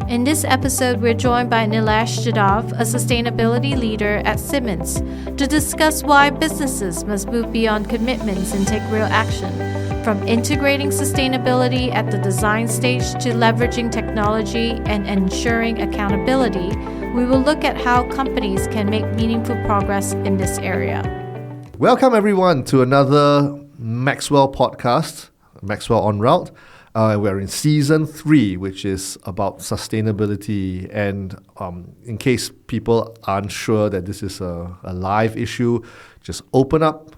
In this episode, we're joined by Nilesh Jadhav, a sustainability leader at Siemens, to discuss why businesses must move beyond commitments and take real action. From integrating sustainability at the design stage to leveraging technology and ensuring accountability, we will look at how companies can make meaningful progress in this area. Welcome everyone to another Maxwell podcast, Maxwell En-Route. We're in season 3, which is about sustainability. And in case people aren't sure that this is a live issue, just open up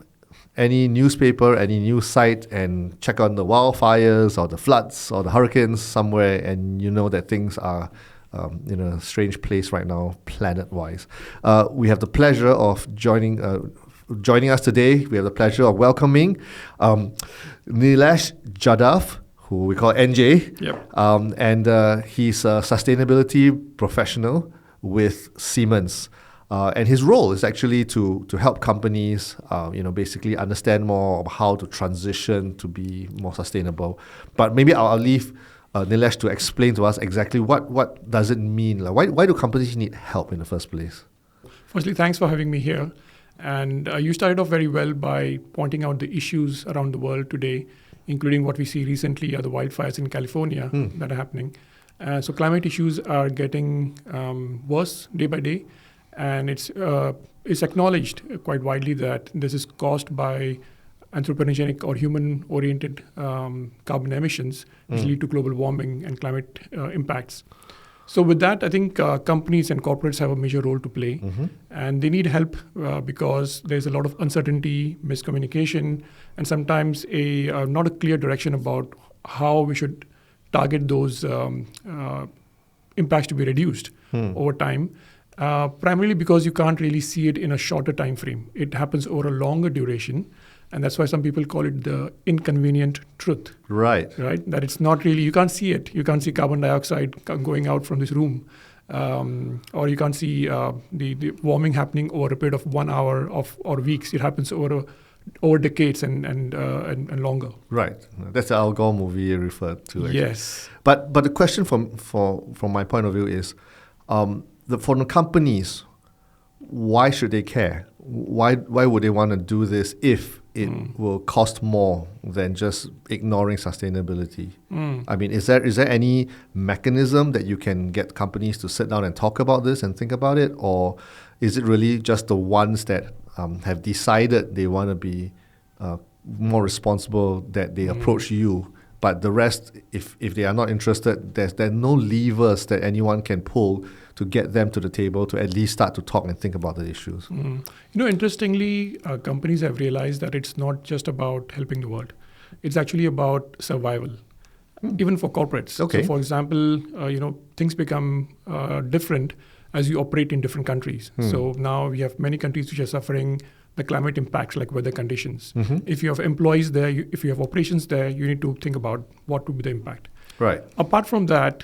any newspaper, any news site, and check on the wildfires or the floods or the hurricanes somewhere, and you know that things are in a strange place right now, planet-wise. We have the pleasure of joining us today. We have the pleasure of welcoming Nilesh Jadhav, who we call NJ. Yep. And he's a sustainability professional with Siemens. And his role is actually to help companies, basically understand more of how to transition to be more sustainable. But maybe I'll leave Nilesh to explain to us exactly what does it mean. Like why do companies need help in the first place? Firstly, thanks for having me here. And you started off very well by pointing out the issues around the world today, including what we see recently are the wildfires in California that are happening. So climate issues are getting worse day by day. And it's acknowledged quite widely that this is caused by anthropogenic or human-oriented carbon emissions, which lead to global warming and climate impacts. So with that, I think companies and corporates have a major role to play. And they need help because there's a lot of uncertainty, miscommunication, and sometimes not a clear direction about how we should target those impacts to be reduced over time. Primarily because you can't really see it in a shorter time frame. It happens over a longer duration. And that's why some people call it the inconvenient truth. Right. That it's not really, you can't see it. You can't see carbon dioxide going out from this room. Or you can't see the warming happening over a period of 1 hour or weeks. It happens over decades and longer. Right. That's the Al Gore movie you referred to. Actually. Yes. But the question from my point of view is, for the companies, why should they care? Why would they want to do this if it will cost more than just ignoring sustainability? I mean, is there any mechanism that you can get companies to sit down and talk about this and think about it? Or is it really just the ones that have decided they want to be more responsible that they approach you? But the rest, if they are not interested, there are no levers that anyone can pull to get them to the table to at least start to talk and think about the issues. Interestingly, companies have realized that it's not just about helping the world. It's actually about survival, even for corporates. Okay. So for example, things become different as you operate in different countries. So now we have many countries which are suffering the climate impacts like weather conditions. If you have employees there, if you have operations there, you need to think about what would be the impact. Right. Apart from that,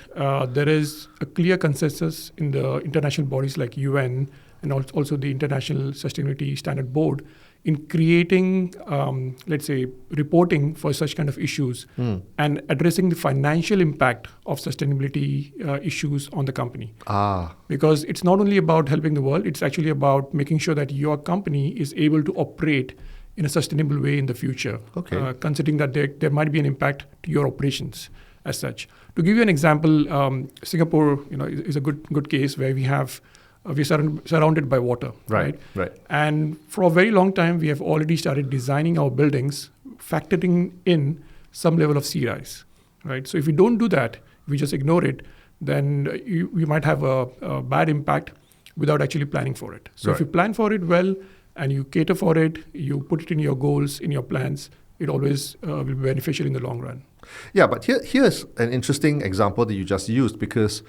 there is a clear consensus in the international bodies like UN and also the International Sustainability Standard Board in creating, reporting for such kind of issues and addressing the financial impact of sustainability issues on the company. Because it's not only about helping the world, it's actually about making sure that your company is able to operate in a sustainable way in the future, considering that there might be an impact to your operations as such. To give you an example, Singapore, is a good case where we're surrounded by water, right? And for a very long time, we have already started designing our buildings, factoring in some level of sea rise, right? So if we don't do that, if we just ignore it, then we might have a bad impact without actually planning for it. So if you plan for it well and you cater for it, you put it in your goals, in your plans, it always will be beneficial in the long run. Yeah, but here's an interesting example that you just used, because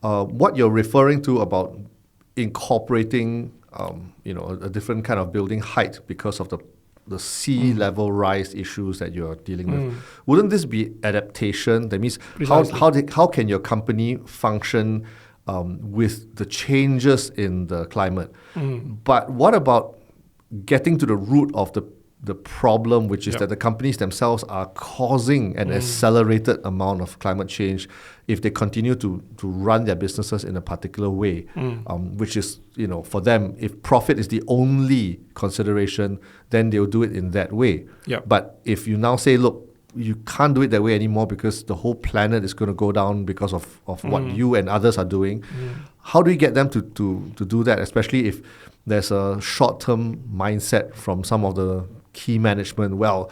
what you're referring to about incorporating, a different kind of building height because of the sea level rise issues that you're dealing with. Wouldn't this be adaptation? That means how can your company function with the changes in the climate? But what about getting to the root of the problem, which is Yep. that the companies themselves are causing an accelerated amount of climate change if they continue to run their businesses in a particular way, which is, for them, if profit is the only consideration, then they'll do it in that way. Yep. But if you now say, look, you can't do it that way anymore because the whole planet is going to go down because of what you and others are doing, how do you get them to do that, especially if there's a short-term mindset from some of the key management? Well,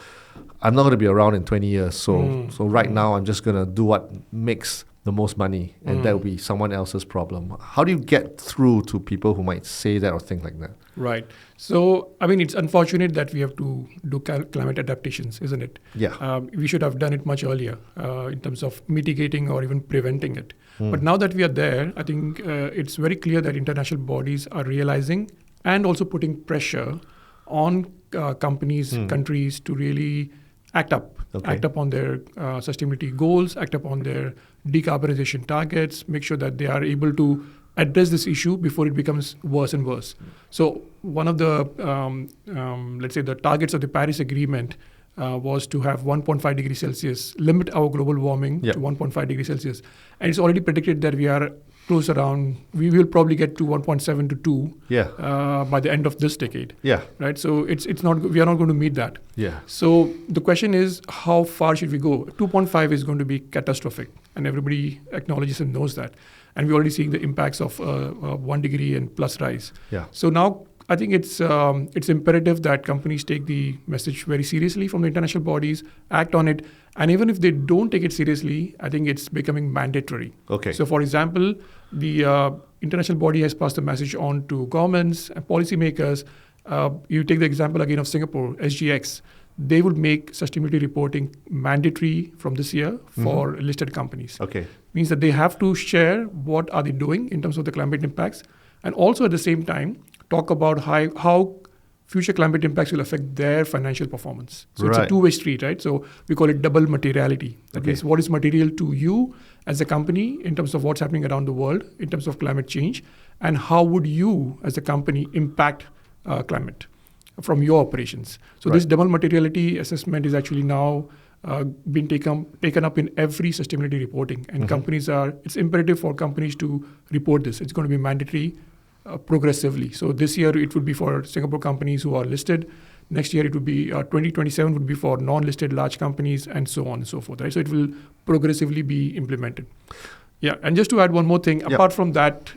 I'm not going to be around in 20 years, so right now I'm just going to do what makes the most money, and that will be someone else's problem. How do you get through to people who might say that or think like that? Right. So, it's unfortunate that we have to do climate adaptations, isn't it? Yeah. We should have done it much earlier in terms of mitigating or even preventing it. But now that we are there, I think it's very clear that international bodies are realizing and also putting pressure on companies, countries to really act up on their sustainability goals, act up on their decarbonization targets, make sure that they are able to address this issue before it becomes worse and worse. So one of the, let's say, the targets of the Paris Agreement was to have 1.5 degrees Celsius, limit our global warming to 1.5 degrees Celsius. And it's already predicted that we are close around, we will probably get to 1.7 to 2 by the end of this decade. Yeah. Right. So it's not, we are not going to meet that. Yeah. So the question is, how far should we go? 2.5 is going to be catastrophic, and everybody acknowledges and knows that. And we're already seeing the impacts of 1 degree and plus rise. Yeah. So now I think it's imperative that companies take the message very seriously from the international bodies, act on it, and even if they don't take it seriously, I think it's becoming mandatory. Okay. So, for example, the international body has passed the message on to governments and policymakers. You take the example again of Singapore, SGX. They would make sustainability reporting mandatory from this year for listed companies. Okay. Means that they have to share what are they doing in terms of the climate impacts, and also at the same time talk about how future climate impacts will affect their financial performance. So it's a two-way street, right? So we call it double materiality. That means what is material to you as a company in terms of what's happening around the world in terms of climate change, and how would you as a company impact climate from your operations. So this double materiality assessment is actually now being taken up in every sustainability reporting, and companies it's imperative for companies to report this. It's going to be mandatory progressively. So this year it would be for Singapore companies who are listed. Next year it would be 2027 would be for non-listed large companies, and so on and so forth. Right? So it will progressively be implemented. Yeah, and just to add one more thing, apart from that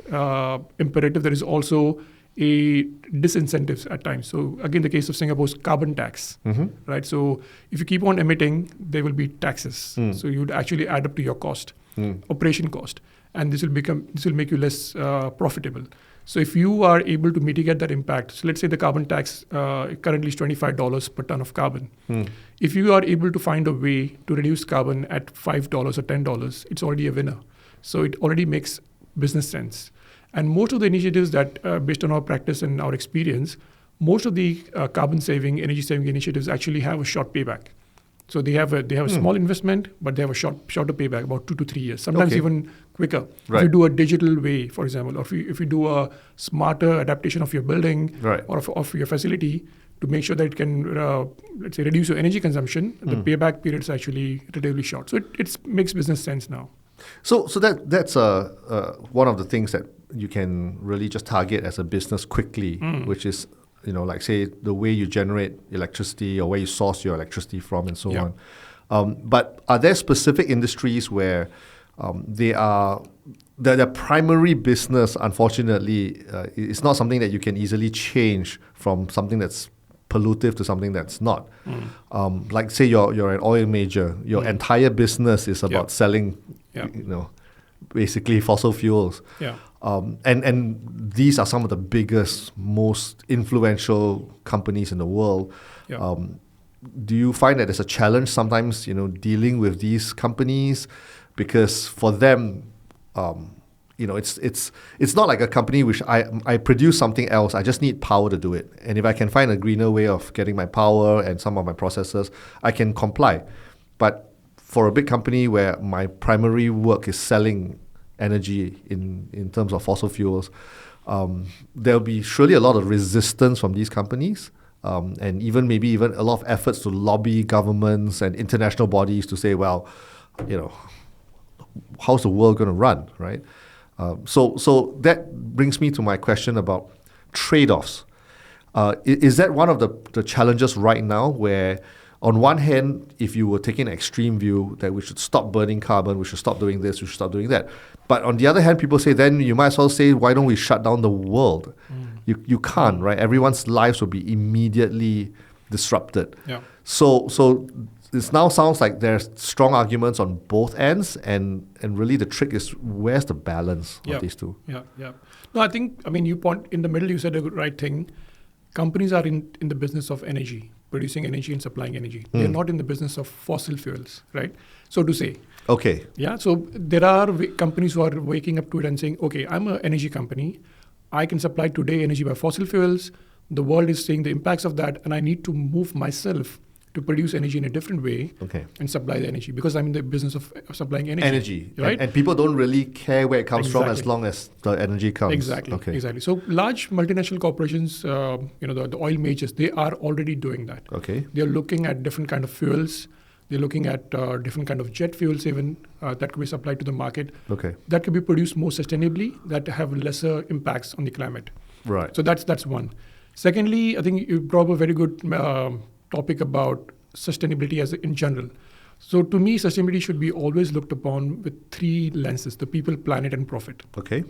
imperative, there is also a disincentives at times. So again, the case of Singapore's carbon tax, right? So if you keep on emitting, there will be taxes. So you would actually add up to your cost, operation cost, and this will make you less profitable. So if you are able to mitigate that impact, so let's say the carbon tax currently is $25 per ton of carbon. If you are able to find a way to reduce carbon at $5 or $10, it's already a winner. So it already makes business sense. And most of the initiatives that, based on our practice and our experience, most of the carbon saving, energy saving initiatives actually have a short payback. So they have a small investment, but they have a shorter payback, about 2 to 3 years, sometimes even quicker. Right. If you do a digital way, for example, or if you do a smarter adaptation of your building or of your facility to make sure that it can, let's say, reduce your energy consumption, the payback period is actually relatively short. So it makes business sense now. So that's one of the things that you can really just target as a business quickly, which is, like say the way you generate electricity or where you source your electricity from and so on. But are there specific industries where their primary business, unfortunately, is not something that you can easily change from something that's pollutive to something that's not? Like say you're an oil major, your entire business is about selling, basically fossil fuels. And these are some of the biggest, most influential companies in the world. Do you find that there's a challenge sometimes, dealing with these companies? Because for them, it's not like a company which I produce something else. I just need power to do it. And if I can find a greener way of getting my power and some of my processes, I can comply. But for a big company where my primary work is selling energy in terms of fossil fuels, there'll be surely a lot of resistance from these companies. and maybe even a lot of efforts to lobby governments and international bodies to say, well, how's the world going to run, right? So that brings me to my question about trade-offs. Is that one of the challenges right now, where on one hand, if you were taking an extreme view that we should stop burning carbon, we should stop doing this, we should stop doing that. But on the other hand, people say, then you might as well say, why don't we shut down the world? You can't, right? Everyone's lives will be immediately disrupted. Yeah. So this now sounds like there's strong arguments on both ends, and really the trick is, where's the balance of these two? Yeah. No, I mean, you point in the middle, you said the right thing. Companies are in the business of energy, producing energy and supplying energy. They're not in the business of fossil fuels, right? So to say. Okay. Yeah, so there are companies who are waking up to it and saying, okay, I'm an energy company. I can supply today energy by fossil fuels. The world is seeing the impacts of that, and I need to move myself to produce energy in a different way and supply the energy, because I'm in the business of supplying energy. Right? And people don't really care where it comes from as long as the energy comes. Exactly. So large multinational corporations, the oil majors, they are already doing that. Okay. They're looking at different kind of fuels. They're looking at different kind of jet fuels even that could be supplied to the market. Okay. That could be produced more sustainably, that have lesser impacts on the climate. Right. So that's one. Secondly, I think you brought up a very good topic about sustainability in general. So to me, sustainability should be always looked upon with three lenses: the people, planet, and profit. Okay.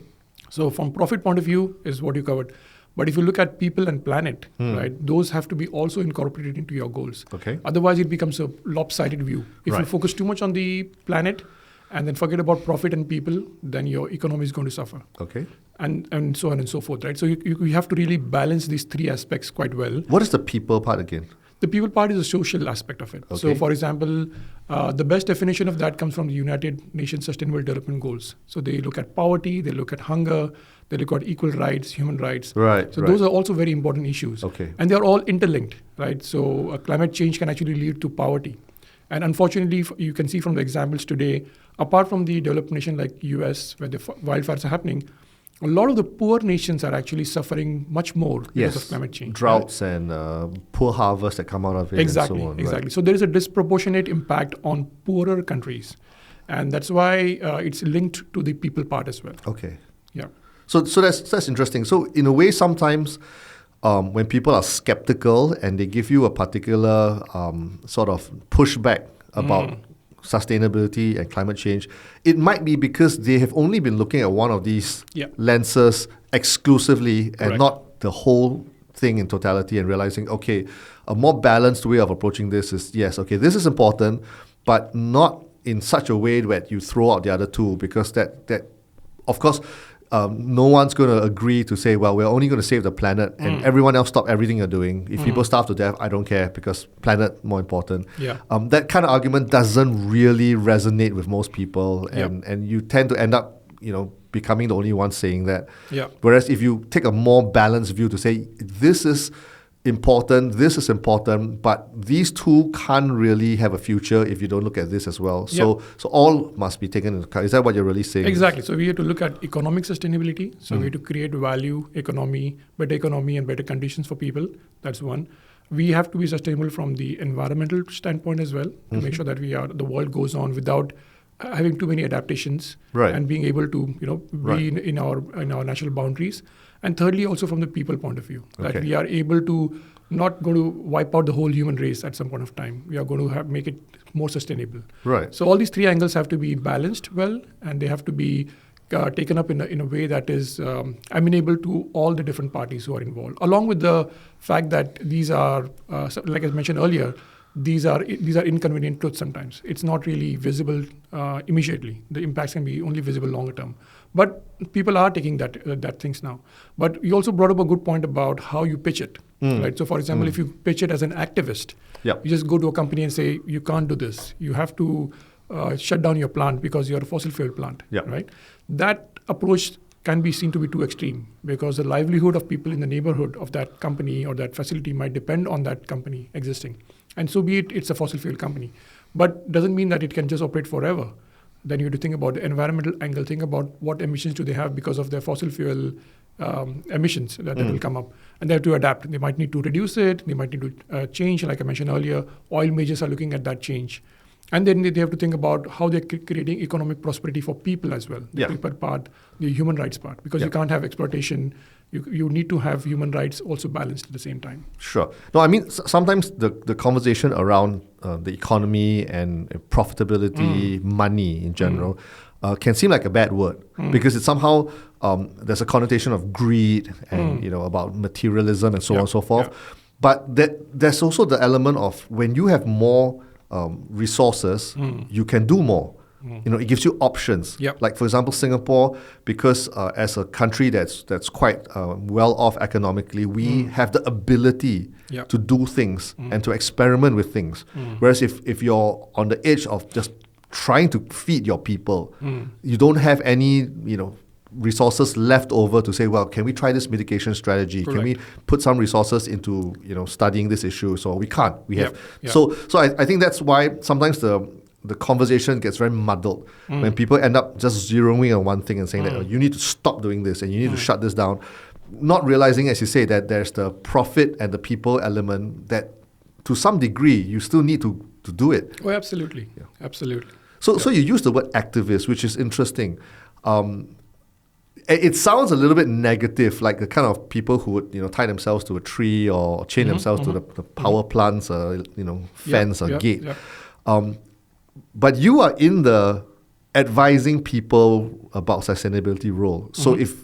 So from profit point of view is what you covered. But if you look at people and planet, right, those have to be also incorporated into your goals. Okay. Otherwise, it becomes a lopsided view. If you focus too much on the planet and then forget about profit and people, then your economy is going to suffer. Okay. And so on and so forth, right? So you have to really balance these three aspects quite well. What is the people part again? The people part is a social aspect of it. Okay. So, for example, the best definition of that comes from the United Nations Sustainable Development Goals. So they look at poverty, they look at hunger, they look at equal rights, human rights. Right. So those are also very important issues. Okay. And they are all interlinked, right? So climate change can actually lead to poverty. And unfortunately, you can see from the examples today, apart from the developed nation like US, where the wildfires are happening, a lot of the poor nations are actually suffering much more because of climate change. Droughts and poor harvests that come out of it. Exactly, and so on. exactly. So there is a disproportionate impact on poorer countries. And that's why it's linked to the people part as well. Okay. Yeah. So that's interesting. So in a way, sometimes when people are skeptical and they give you a particular sort of pushback about sustainability and climate change, it might be because they have only been looking at one of these lenses exclusively and not the whole thing in totality, and realizing, okay, a more balanced way of approaching this is, yes, okay, this is important, but not in such a way that you throw out the other two, because that of course, no one's going to agree to say, well, we're only going to save the planet and everyone else stop everything you're doing. If people starve to death, I don't care, because planet more important. Yeah. That kind of argument doesn't really resonate with most people, and you tend to end up, becoming the only one saying that. Yeah. Whereas if you take a more balanced view to say, this is important, but these two can't really have a future if you don't look at this as well. So all must be taken into account. Is that what you're really saying? Exactly. So we have to look at economic sustainability. So we have to create value, better economy and better conditions for people. That's one. We have to be sustainable from the environmental standpoint as well, to make sure that the world goes on without having too many adaptations and being able to be in our national boundaries. And thirdly, also from the people point of view, that we are able to not going to wipe out the whole human race at some point of time. We are going to make it more sustainable. Right. So all these three angles have to be balanced well, and they have to be taken up in a way that is amenable to all the different parties who are involved. Along with the fact that these are, like I mentioned earlier, these are inconvenient truths sometimes. It's not really visible immediately. The impacts can be only visible longer term. But people are taking that things now. But you also brought up a good point about how you pitch it. Right? So for example, if you pitch it as an activist, you just go to a company and say, you can't do this. You have to shut down your plant because you're a fossil fuel plant. Right? That approach can be seen to be too extreme, because the livelihood of people in the neighborhood of that company or that facility might depend on that company existing. And so be it, it's a fossil fuel company. But doesn't mean that it can just operate forever. then you have to think about the environmental angle, think about what emissions do they have because of their fossil fuel emissions that will come up. And they have to adapt. They might need to reduce it. They might need to change. Like I mentioned earlier, oil majors are looking at that change. And then they have to think about how they're creating economic prosperity for people as well. The people part, the human rights part, because you can't have exploitation. You need to have human rights also balanced at the same time. Sure. No, I mean, sometimes the conversation around the economy and profitability, money in general, can seem like a bad word because it's somehow there's a connotation of greed and about materialism and so on and so forth. Yeah. But there's also the element of when you have more resources, you can do more. It gives you options. Yep. Like for example, Singapore, because as a country that's quite well off economically, we have the ability to do things and to experiment with things. Whereas if you're on the edge of just trying to feed your people, you don't have any resources left over to say, well, can we try this mitigation strategy? Correct. Can we put some resources into studying this issue? So we can't. We have. So I think that's why sometimes the conversation gets very muddled when people end up just zeroing on one thing and saying that you need to stop doing this and you need to shut this down, not realizing, as you say, that there's the profit and the people element that to some degree you still need to do it. Oh, absolutely. Yeah. Absolutely. So you use the word activist, which is interesting. It sounds a little bit negative, like the kind of people who would tie themselves to a tree or chain themselves to the power plant's fence or gate. Yeah. But you are in the advising people about sustainability role. So if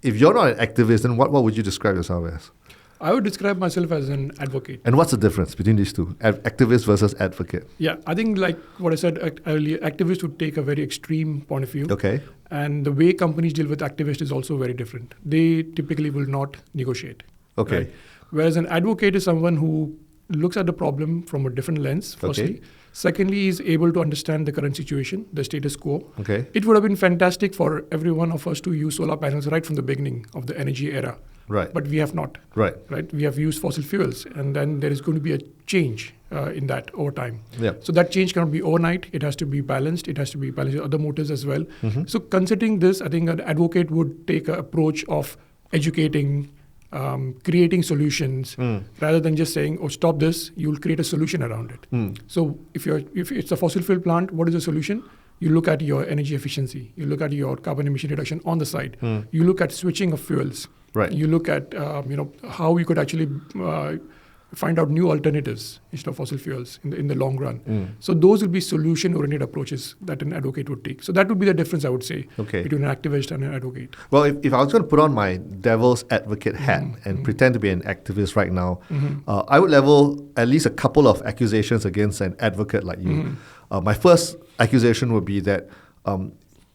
you're not an activist, then what would you describe yourself as? I would describe myself as an advocate. And what's the difference between these two, activist versus advocate? Yeah, I think like what I said earlier, activists would take a very extreme point of view. Okay. And the way companies deal with activists is also very different. They typically will not negotiate. Okay. Right? Whereas an advocate is someone who looks at the problem from a different lens, firstly. Okay. Secondly, is able to understand the current situation, the status quo. Okay. It would have been fantastic for every one of us to use solar panels right from the beginning of the energy era. Right. But we have not. Right. We have used fossil fuels, and then there is going to be a change in that over time. Yeah. So that change cannot be overnight. It has to be balanced. It has to be balanced with other motives as well. So considering this, I think an advocate would take an approach of educating, creating solutions, rather than just saying, "Oh, stop this." You'll create a solution around it. So if it's a fossil fuel plant, what is the solution? You look at your energy efficiency. You look at your carbon emission reduction on the side. You look at switching of fuels. Right. You look at how we could actually find out new alternatives instead of fossil fuels in the long run. So those will be solution-oriented approaches that an advocate would take. So that would be the difference, I would say, between an activist and an advocate. Well, if I was going to put on my devil's advocate hat and pretend to be an activist right now, I would level at least a couple of accusations against an advocate like you. My first accusation would be that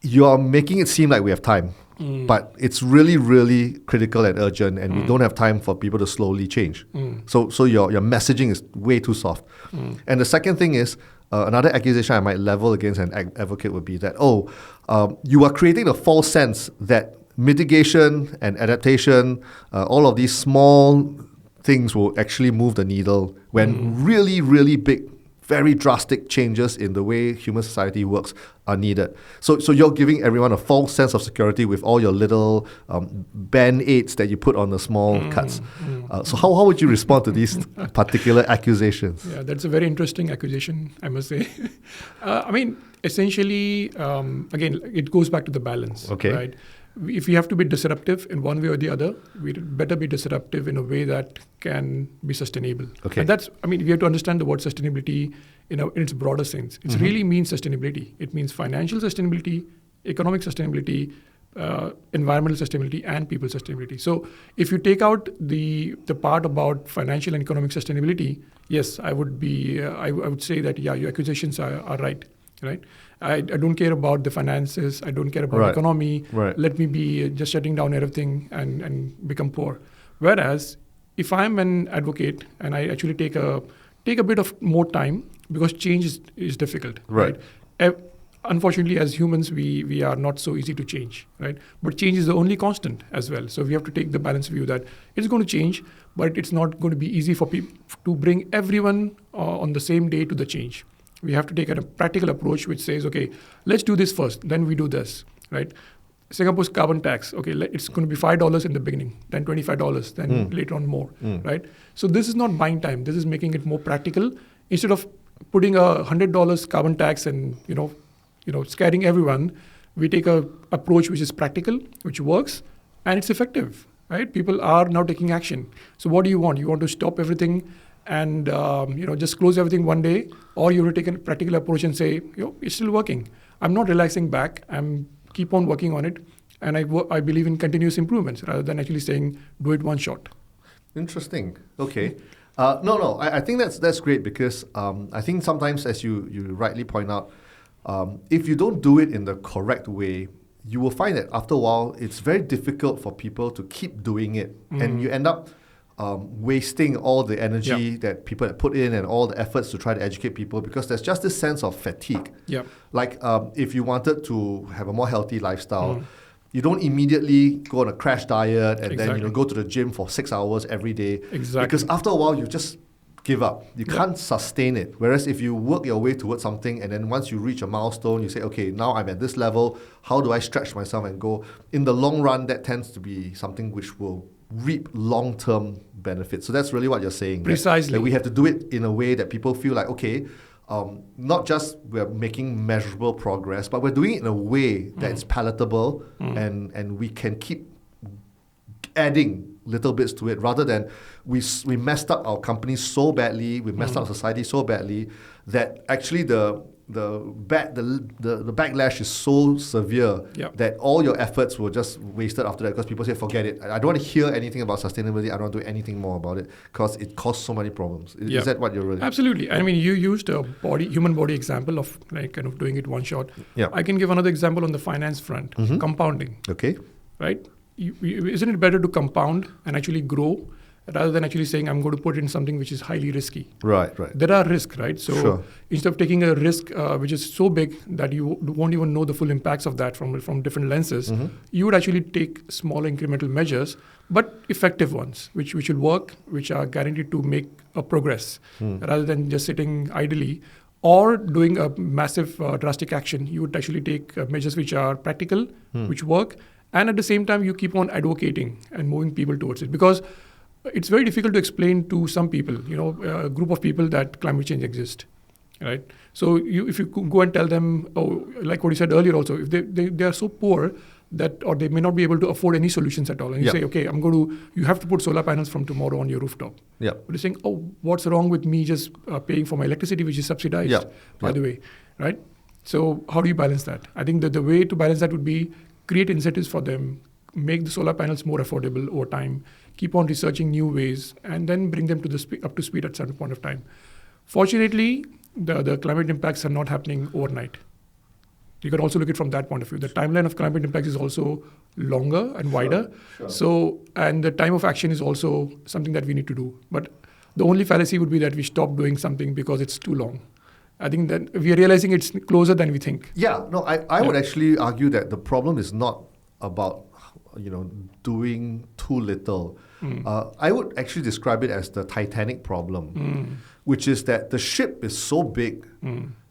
you are making it seem like we have time. But it's really, really critical and urgent, and we don't have time for people to slowly change. So your messaging is way too soft. And the second thing is, another accusation I might level against an advocate would be that, you are creating a false sense that mitigation and adaptation, all of these small things will actually move the needle when really, really big, very drastic changes in the way human society works are needed. So you're giving everyone a false sense of security with all your little band-aids that you put on the small cuts. So how would you respond to these particular accusations? Yeah, that's a very interesting accusation, I must say. I mean, essentially, again, it goes back to the balance. Okay. Right? If we have to be disruptive in one way or the other, we'd better be disruptive in a way that can be sustainable. Okay. And we have to understand the word sustainability in its broader sense. It really means sustainability. It means financial sustainability, economic sustainability, environmental sustainability, and people sustainability. So if you take out the part about financial and economic sustainability, yes, I would say that, your accusations are right. Right, I don't care about the finances. I don't care about the economy. Right. Let me be just shutting down everything and become poor. Whereas, if I'm an advocate and I actually take a bit of more time, because change is difficult. Right. Unfortunately, as humans, we are not so easy to change. Right. But change is the only constant as well. So we have to take the balanced view that it's going to change, but it's not going to be easy for people to bring everyone on the same day to the change. We have to take a practical approach which says, okay, let's do this first, then we do this, right? Singapore's carbon tax, okay, it's going to be $5 in the beginning, then $25, then later on more, right? So this is not buying time. This is making it more practical. Instead of putting a $100 carbon tax and scaring everyone, we take a approach which is practical, which works, and it's effective, right? People are now taking action. So what do you want? You want to stop everything and just close everything one day, or you want to take a practical approach and say, it's still working. I'm not relaxing back. I'm keep on working on it, and I believe in continuous improvements rather than actually saying do it one shot. Interesting. Okay. I think that's great because I think sometimes, as you rightly point out, if you don't do it in the correct way, you will find that after a while it's very difficult for people to keep doing it, and you end up wasting all the energy that people have put in and all the efforts to try to educate people, because there's just this sense of fatigue. Like if you wanted to have a more healthy lifestyle, you don't immediately go on a crash diet and then go to the gym for 6 hours every day. Because after a while you just give up. You can't sustain it. Whereas if you work your way towards something, and then once you reach a milestone, you say, okay, now I'm at this level, how do I stretch myself and go? In the long run, that tends to be something which will reap long-term benefits. So that's really what you're saying. Precisely. That we have to do it in a way that people feel like, okay, not just we're making measurable progress, but we're doing it in a way that's palatable and we can keep adding little bits to it, rather than we messed up our company so badly, we messed up society so badly that actually the backlash is so severe that all your efforts were just wasted after that, because people say, forget it. I don't want to hear anything about sustainability. I don't want to do anything more about it because it caused so many problems. Is that what you're really... Absolutely. I mean, you used a human body example of like kind of doing it one shot. I can give another example on the finance front, compounding. Okay. Right? Isn't it better to compound and actually grow rather than actually saying I'm going to put in something which is highly risky? Right. There are risks, right? So instead of taking a risk which is so big that you won't even know the full impacts of that from different lenses, you would actually take small incremental measures, but effective ones, which will work, which are guaranteed to make a progress, rather than just sitting idly or doing a massive drastic action. You would actually take measures which are practical, which work, and at the same time you keep on advocating and moving people towards it, because it's very difficult to explain to some people, a group of people, that climate change exists, right? So if you go and tell them, like what you said earlier also, if they are so poor that, or they may not be able to afford any solutions at all, and you say, okay, you have to put solar panels from tomorrow on your rooftop. But you're saying, what's wrong with me just paying for my electricity, which is subsidized, by the way, right? So how do you balance that? I think that the way to balance that would be create incentives for them, make the solar panels more affordable over time, keep on researching new ways, and then bring them to up to speed at some point of time. Fortunately, the climate impacts are not happening overnight. You can also look at it from that point of view. The timeline of climate impacts is also longer and wider. So, and the time of action is also something that we need to do. But the only fallacy would be that we stop doing something because it's too long. I think that we are realizing it's closer than we think. I would actually argue that the problem is not about doing too little. I would actually describe it as the Titanic problem, which is that the ship is so big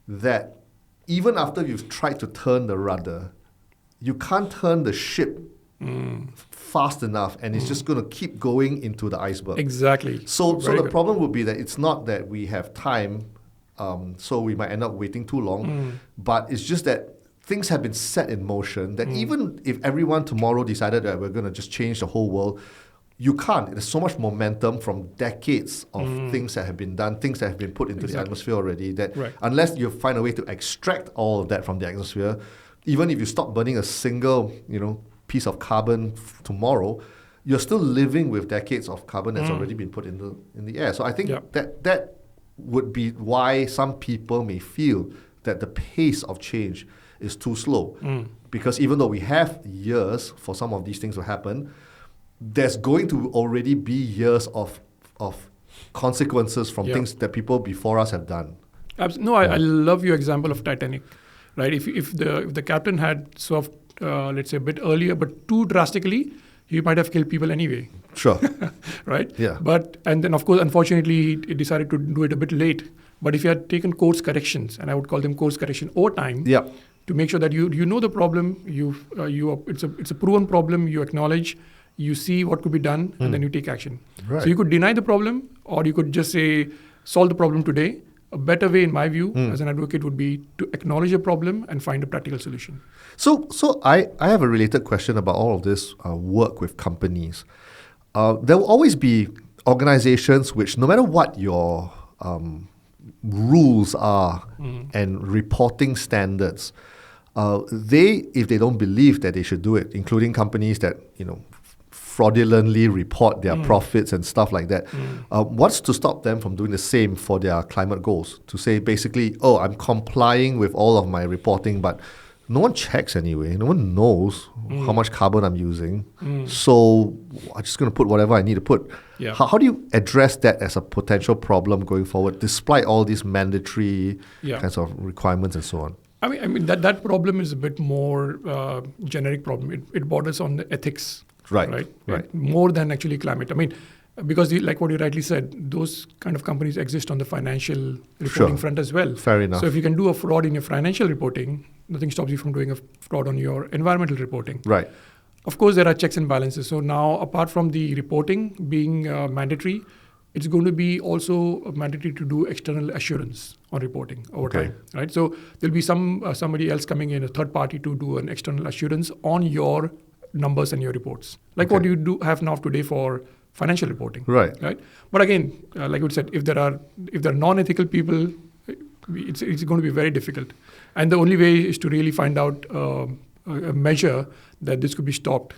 that even after you've tried to turn the rudder, you can't turn the ship fast enough, and it's just going to keep going into the iceberg. Exactly. So the problem would be that it's not that we have time, so we might end up waiting too long, but it's just that things have been set in motion that even if everyone tomorrow decided that we're going to just change the whole world, you can't. There's so much momentum from decades of things that have been done, things that have been put into the atmosphere already, that unless you find a way to extract all of that from the atmosphere, even if you stop burning a single piece of carbon tomorrow, you're still living with decades of carbon that's already been put in the air. So I think that would be why some people may feel that the pace of change is too slow. Because even though we have years for some of these things to happen, there's going to already be years of consequences from things that people before us have done. No, I love your example of Titanic, right? If the captain had swerved, let's say, a bit earlier, but too drastically, he might have killed people anyway. Sure. Right? Yeah. And then, of course, unfortunately, he decided to do it a bit late. But if you had taken course corrections, and I would call them course correction over time, Yeah. to make sure that you know the problem, it's a proven problem, you acknowledge, you see what could be done, and then you take action. Right. So you could deny the problem, or you could just say, solve the problem today. A better way, in my view, as an advocate, would be to acknowledge a problem and find a practical solution. So I have a related question about all of this work with companies. There will always be organizations which, no matter what your rules are and reporting standards, if they don't believe that they should do it, including companies that fraudulently report their profits and stuff like that, what's to stop them from doing the same for their climate goals? To say basically, I'm complying with all of my reporting, but no one checks anyway. No one knows how much carbon I'm using. So I'm just going to put whatever I need to put. Yeah. How do you address that as a potential problem going forward, despite all these mandatory kinds of requirements and so on? I mean that problem is a bit more generic problem. It borders on the ethics, right? More than actually climate. I mean, because like what you rightly said, those kind of companies exist on the financial reporting front as well. Fair enough. So if you can do a fraud in your financial reporting, nothing stops you from doing a fraud on your environmental reporting. Right. Of course, there are checks and balances. So now, apart from the reporting being mandatory, it's going to be also mandatory to do external assurance on reporting over time, right? So there'll be somebody else coming in, a third party, to do an external assurance on your numbers and your reports, like what you do have now today for financial reporting, right? But again, like we said, if there are non-ethical people, it's going to be very difficult, and the only way is to really find out a measure that this could be stopped,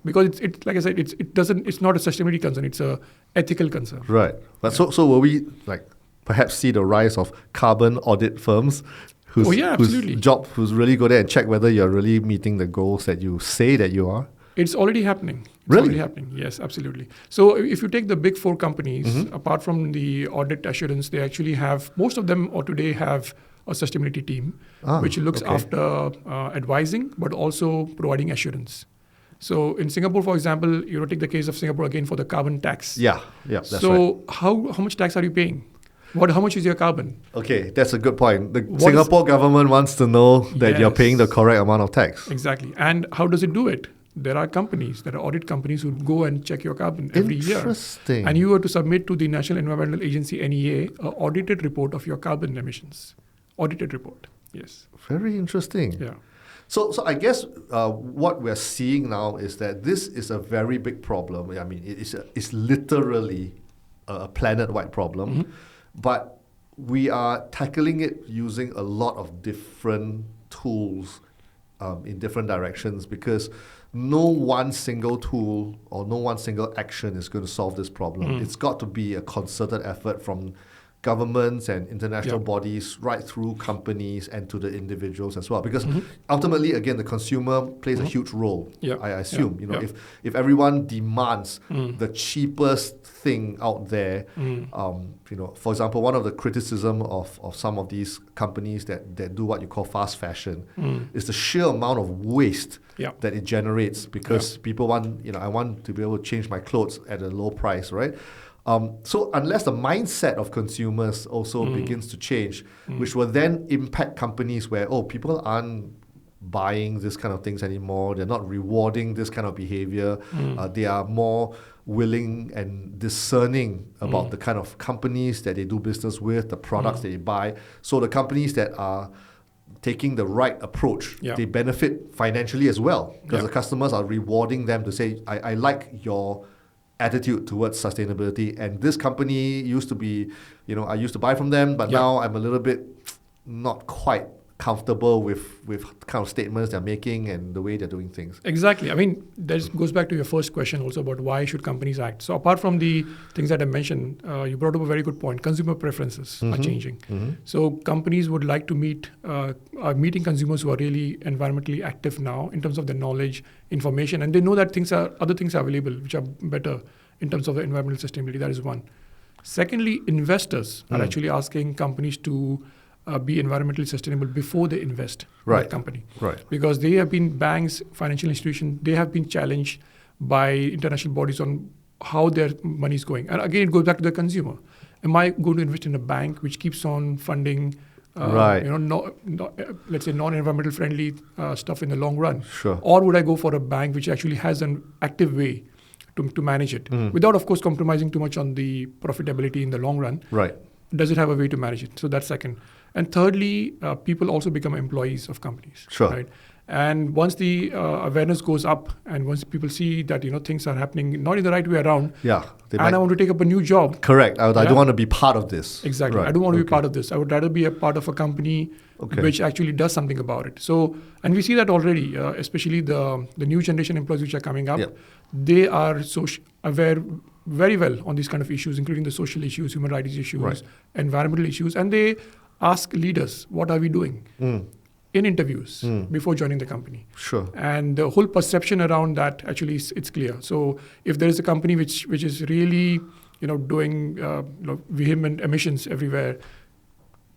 because it's like I said, it's not a sustainability concern, it's a ethical concern. Right. But so will we perhaps see the rise of carbon audit firms whose job who's really go there and check whether you're really meeting the goals that you say that you are? It's already happening. Really? Yes, absolutely. So if you take the big four companies, apart from the audit assurance, they actually have, most of them today have a sustainability team, which looks after advising, but also providing assurance. So in Singapore, for example, take the case of Singapore again for the carbon tax. Yeah, that's right. So how much tax are you paying? How much is your carbon? Okay, that's a good point. The Singapore government wants to know that you're paying the correct amount of tax. Exactly. And how does it do it? There are audit companies who go and check your carbon every year. Interesting. And you have to submit to the National Environmental Agency, NEA, an audited report of your carbon emissions. Audited report, yes. Very interesting. Yeah. So I guess what we're seeing now is that this is a very big problem. I mean, it's literally a planet-wide problem, but we are tackling it using a lot of different tools in different directions, because no one single tool or no one single action is going to solve this problem. It's got to be a concerted effort from governments and international bodies right through companies and to the individuals as well. Because ultimately, again, the consumer plays a huge role, I assume. If everyone demands the cheapest thing out there, for example, one of the criticism of some of these companies that do what you call fast fashion is the sheer amount of waste that it generates, because people want, I want to be able to change my clothes at a low price, right? So unless the mindset of consumers also begins to change, which will then impact companies where, people aren't buying this kind of things anymore, they're not rewarding this kind of behavior, they are more willing and discerning about the kind of companies that they do business with, the products that they buy. So the companies that are taking the right approach, they benefit financially as well, because the customers are rewarding them to say, I like your attitude towards sustainability, and this company used to be, I used to buy from them, but now I'm a little bit not quite comfortable with kind of statements they're making and the way they're doing things. Exactly. I mean, that goes back to your first question also about why should companies act. So apart from the things that I mentioned, you brought up a very good point. Consumer preferences are changing. So companies would like to are meeting consumers who are really environmentally active now in terms of their knowledge, information, and they know that other things are available which are better in terms of the environmental sustainability. That is one. Secondly, investors are actually asking companies to be environmentally sustainable before they invest in that company. Right. Because they have been banks, financial institutions, they have been challenged by international bodies on how their money is going. And again, it goes back to the consumer. Am I going to invest in a bank which keeps on funding, let's say non-environmental friendly stuff in the long run? Sure. Or would I go for a bank which actually has an active way to manage it without, of course, compromising too much on the profitability in the long run? Right. Does it have a way to manage it? So that's second. And thirdly, people also become employees of companies. Sure. Right? And once the awareness goes up, and once people see that things are happening not in the right way around, I want to take up a new job. Correct. I don't want to be part of this. Exactly. Right. I don't want to be part of this. I would rather be a part of a company which actually does something about it. So, and we see that already, especially the new generation employees which are coming up. They are aware very well on these kind of issues, including the social issues, human rights issues, environmental issues, and they ask leaders, what are we doing? In interviews before joining the company. Sure. And the whole perception around that actually it's clear. So if there is a company which is really doing vehement emissions everywhere,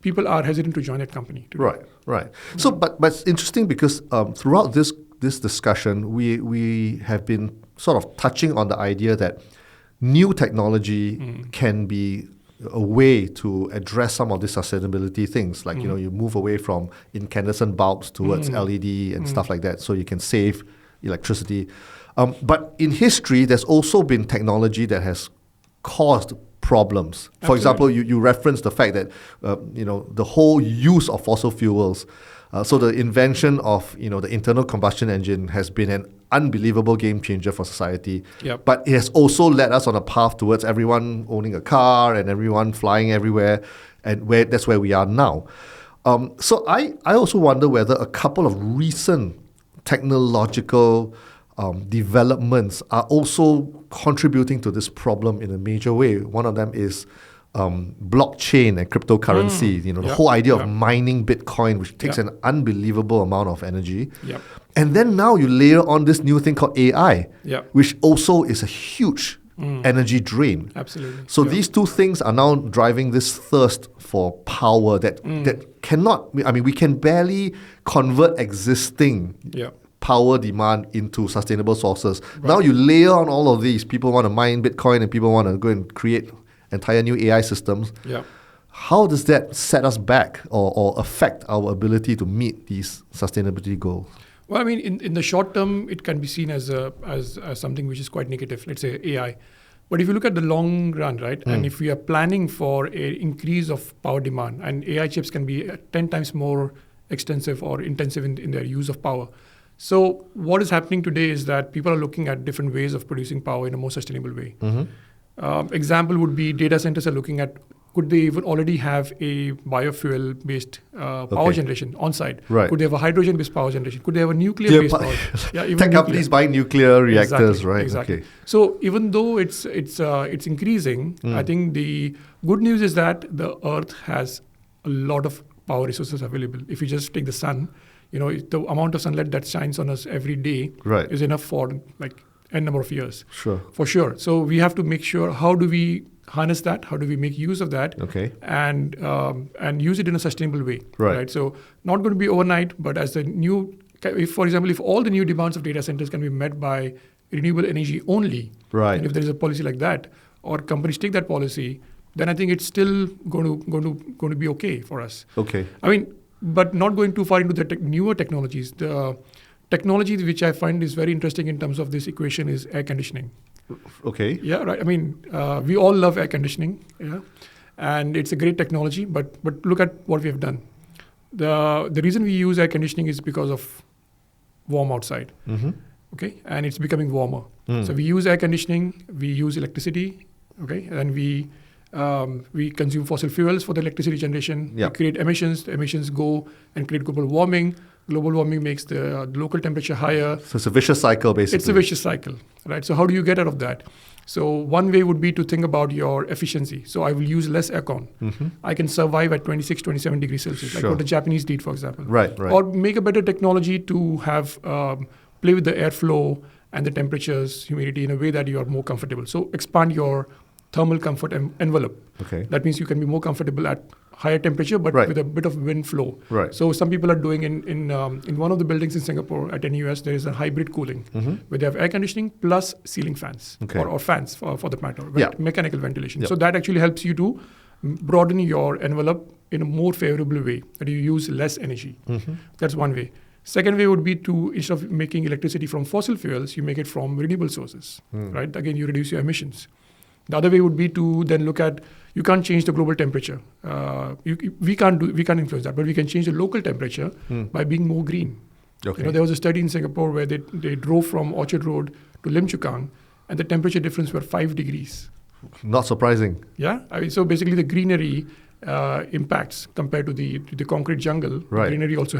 people are hesitant to join that company. Right. So but it's interesting because throughout this discussion we have been sort of touching on the idea that new technology can be a way to address some of the sustainability things, like you move away from incandescent bulbs towards LED and stuff like that, so you can save electricity. But in history, there's also been technology that has caused problems. For example, you referenced the fact that the whole use of fossil fuels. So the invention of the internal combustion engine has been an unbelievable game changer for society. But it has also led us on a path towards everyone owning a car and everyone flying everywhere, and that's where we are now. So I also wonder whether a couple of recent technological developments are also contributing to this problem in a major way. One of them is blockchain and cryptocurrency, the whole idea of mining Bitcoin, which takes an unbelievable amount of energy. And then now you layer on this new thing called AI, which also is a huge energy drain. Absolutely. So these two things are now driving this thirst for power that cannot, we can barely convert existing power demand into sustainable sources. Now you layer on all of these. People want to mine Bitcoin and people want to go and create entire new AI systems. How does that set us back or affect our ability to meet these sustainability goals? Well, in the short term, it can be seen as something which is quite negative, let's say AI. But if you look at the long run, right, and if we are planning for an increase of power demand, and AI chips can be 10 times more extensive or intensive in their use of power. So what is happening today is that people are looking at different ways of producing power in a more sustainable way. Example would be data centers are looking at, could they even already have a biofuel-based power generation on site? Could they have a hydrogen-based power generation? Could they have a nuclear-based power? Tech companies buying nuclear reactors, right? Exactly. Okay. So even though it's increasing, I think the good news is that the Earth has a lot of power resources available. If you just take the sun, the amount of sunlight that shines on us every day is enough for like n number of years. For sure. So we have to make sure, how do we harness that? How do we make use of that? And use it in a sustainable way. Right. So not going to be overnight, but as the new, for example, if all the new demands of data centers can be met by renewable energy only, and if there is a policy like that, or companies take that policy, then I think it's still going to be okay for us. But not going too far into the newer technologies. The technology which I find is very interesting in terms of this equation is air conditioning. Yeah, right. We all love air conditioning, and it's a great technology. But look at what we have done. The reason we use air conditioning is because of warm outside. And it's becoming warmer. So we use air conditioning. We use electricity. And we consume fossil fuels for the electricity generation. We create emissions. The emissions go and create global warming. Global warming makes the local temperature higher. So it's a vicious cycle, basically. It's a vicious cycle, right? So how do you get out of that? So one way would be to think about your efficiency. So I will use less aircon. I can survive at 26, 27 degrees Celsius, like what the Japanese did, for example. Or make a better technology to have play with the airflow and the temperatures, humidity in a way that you are more comfortable. So expand your thermal comfort envelope. That means you can be more comfortable at higher temperature, but Right. with a bit of wind flow. Right. So some people are doing in one of the buildings in Singapore at NUS, there is a hybrid cooling where they have air conditioning plus ceiling fans Okay. or fans for that matter, Yeah. mechanical ventilation. Yeah. So that actually helps you to broaden your envelope in a more favorable way, that you use less energy. That's one way. Second way would be to, instead of making electricity from fossil fuels, you make it from renewable sources, right? Again, you reduce your emissions. The other way would be to then look at, you can't change the global temperature. We can't influence that, but we can change the local temperature by being more green. Okay. There was a study in Singapore where they drove from Orchard Road to Lim Chu Kang, and the temperature difference were 5 degrees. Not surprising. Yeah, so basically the greenery impacts compared to the concrete jungle. Right. Greenery also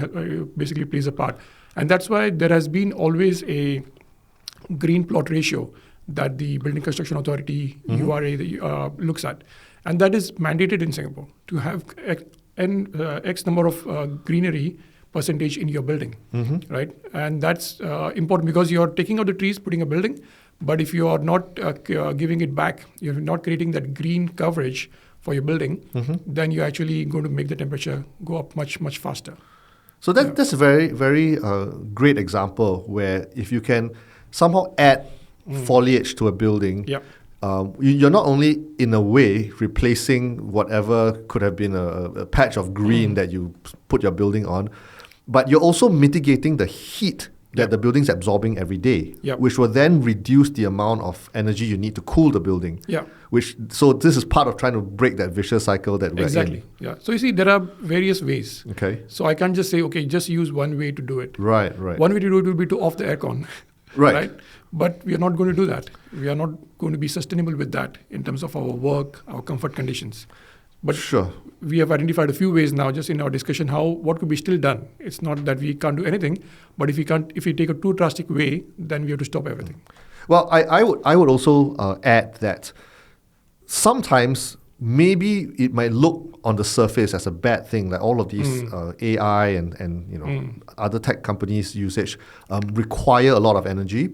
basically plays a part, and that's why there has been always a green plot ratio that the Building Construction Authority URA looks at, and that is mandated in Singapore to have X number of greenery percentage in your building, right? And that's important because you're taking out the trees, putting a building, but if you are not giving it back, you're not creating that green coverage for your building, then you're actually going to make the temperature go up much, much faster. So that's a very, very great example where if you can somehow add foliage to a building, Yep. You're not only in a way replacing whatever could have been a patch of green that you put your building on, but you're also mitigating the heat that the building's absorbing every day, Yep. which will then reduce the amount of energy you need to cool the building. Yeah. So this is part of trying to break that vicious cycle that we're Exactly. Yeah. So you see, there are various ways. in. Okay. So I can't just say, okay, just use one way to do it. Right. One way to do it would be to off the aircon. Right. But we are not going to do that. We are not going to be sustainable with that in terms of our work, our comfort conditions. But Sure. we have identified a few ways now, just in our discussion, what could be still done. It's not that we can't do anything, but if we take a too drastic way, then we have to stop everything. Well, I would also add that sometimes maybe it might look on the surface as a bad thing, like all of these AI and other tech companies' usage require a lot of energy.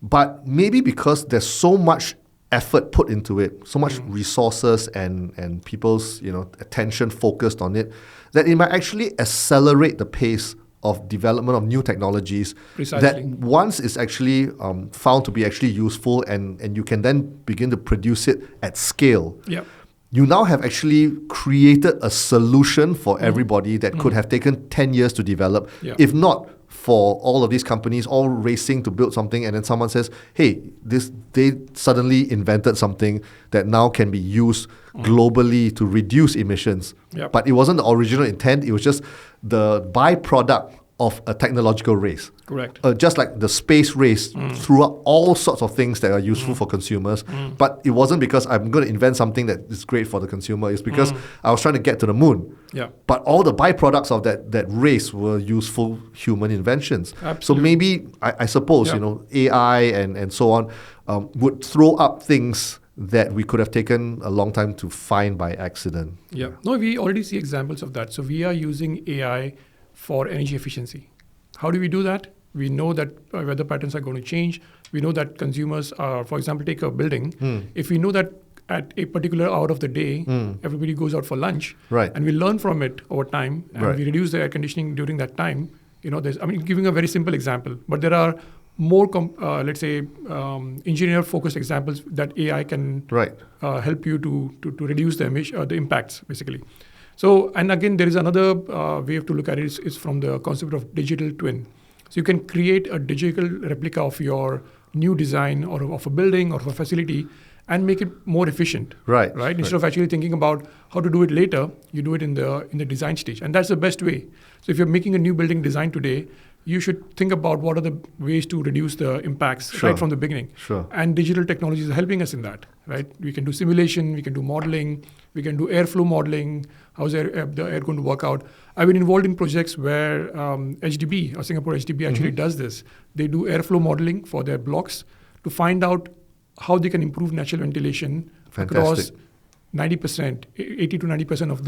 But maybe because there's so much effort put into it, so much resources and people's attention focused on it, that it might actually accelerate the pace of development of new technologies. Precisely. That once it's actually found to be actually useful and you can then begin to produce it at scale. Yeah. You now have actually created a solution for everybody that could have taken 10 years to develop, if not for all of these companies all racing to build something, and then someone says, hey, they suddenly invented something that now can be used globally to reduce emissions. Yep. But it wasn't the original intent, it was just the byproduct of a technological race. Correct. Just like the space race threw up all sorts of things that are useful for consumers, but it wasn't because I'm going to invent something that is great for the consumer. It's because I was trying to get to the moon. Yeah. But all the byproducts of that race were useful human inventions. Absolutely. So maybe, I suppose, AI and so on would throw up things that we could have taken a long time to find by accident. Yeah. No, we already see examples of that. So we are using AI for energy efficiency. How do we do that? We know that weather patterns are going to change. We know that consumers are, for example, take a building. If we know that at a particular hour of the day, everybody goes out for lunch, Right. and we learn from it over time, and Right. we reduce the air conditioning during that time. Giving a very simple example, but there are more, engineer-focused examples that AI can Right. help you to reduce the impacts, basically. So, and again, there is another way to look at it is from the concept of digital twin. So you can create a digital replica of your new design or of a building or of a facility and make it more efficient. Right. Instead of actually thinking about how to do it later, you do it in the design stage. And that's the best way. So if you're making a new building design today, you should think about what are the ways to reduce the impacts right from the beginning. Sure. And digital technologies are helping us in that, right? We can do simulation, we can do modeling, we can do airflow modeling, how's the air going to work out. I've been involved in projects where HDB, or Singapore HDB actually does this. They do airflow modeling for their blocks to find out how they can improve natural ventilation across 90%, 80 to 90% of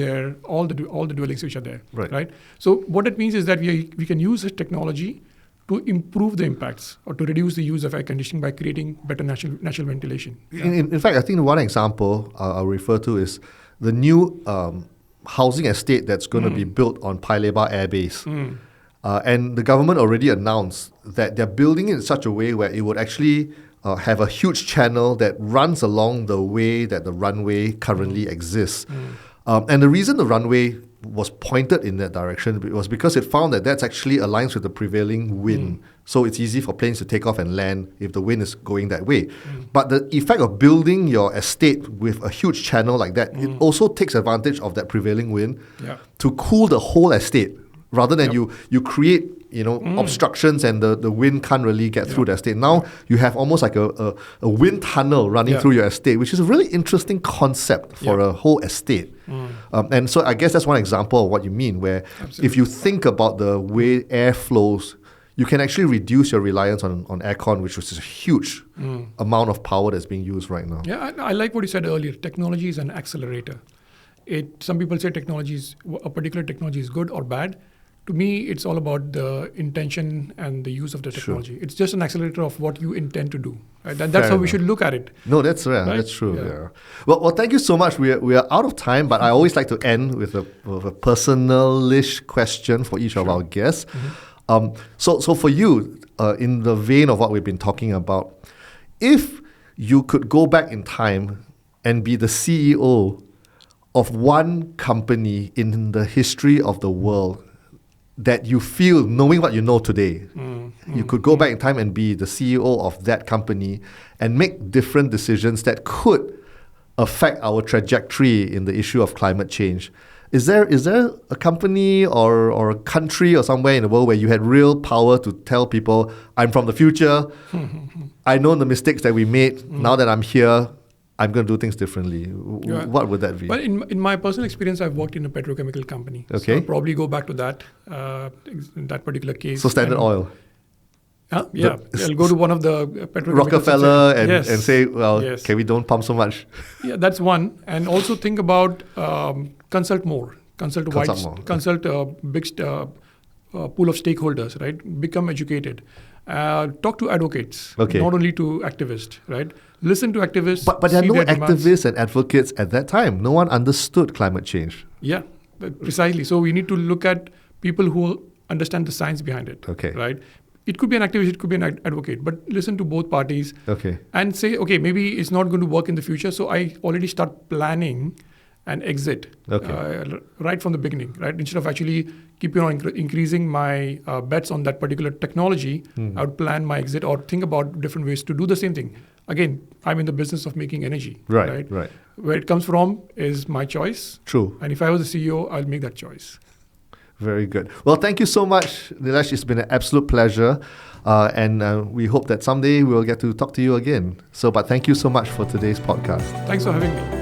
all the dwellings which are there, right? So what it means is that we can use this technology to improve the impacts or to reduce the use of air conditioning by creating better natural ventilation. In fact, I think one example I'll refer to is the new housing estate that's going to be built on Paya Lebar Air Base. And the government already announced that they're building it in such a way where it would actually have a huge channel that runs along the way that the runway currently exists. And the reason the runway was pointed in that direction was because it found that that's actually aligns with the prevailing wind. So it's easy for planes to take off and land if the wind is going that way. But the effect of building your estate with a huge channel like that, it also takes advantage of that prevailing wind to cool the whole estate. Rather than you create obstructions and the wind can't really get through the estate. Now you have almost like a wind tunnel running through your estate, which is a really interesting concept for a whole estate. And so I guess that's one example of what you mean, where if you think about the way air flows, you can actually reduce your reliance on aircon, which is a huge amount of power that's being used right now. Yeah, I like what you said earlier. Technology is an accelerator. Some people say a particular technology is good or bad. To me, it's all about the intention and the use of the technology. It's just an accelerator of what you intend to do. Right? That's how we should look at it. No, that's right. That's true. Yeah. Well, thank you so much. We are out of time, but I always like to end with a personal-ish question for each of our guests. So for you, in the vein of what we've been talking about, if you could go back in time and be the CEO of one company in the history of the world that you feel, knowing what you know today, you could go back in time and be the CEO of that company and make different decisions that could affect our trajectory in the issue of climate change. Is there a company or a country or somewhere in the world where you had real power to tell people, I'm from the future, I know the mistakes that we made, now that I'm here, I'm going to do things differently? What would that be? Well, in my personal experience, I've worked in a petrochemical company. Okay. So I'll probably go back to that, in that particular case. So Standard Oil. I'll go to one of the petrochemical Rockefeller and say, okay, we don't pump so much. Yeah, that's one. And also think about consult more. Consult big pool of stakeholders, right? Become educated. Talk to advocates, not only to activists, right? Listen to activists. But there are no activists and advocates at that time. No one understood climate change. Yeah, precisely. So we need to look at people who understand the science behind it, right? It could be an activist, it could be an advocate, but listen to both parties and say, okay, maybe it's not going to work in the future, so I already start planning an exit right from the beginning, right? Instead of actually increasing my bets on that particular technology, I would plan my exit or think about different ways to do the same thing. Again, I'm in the business of making energy, right? Where it comes from is my choice. True. And if I was the CEO, I'll make that choice. Very good. Well, thank you so much, Nilesh. It's been an absolute pleasure. And we hope that someday we'll get to talk to you again. But thank you so much for today's podcast. Thanks for having me.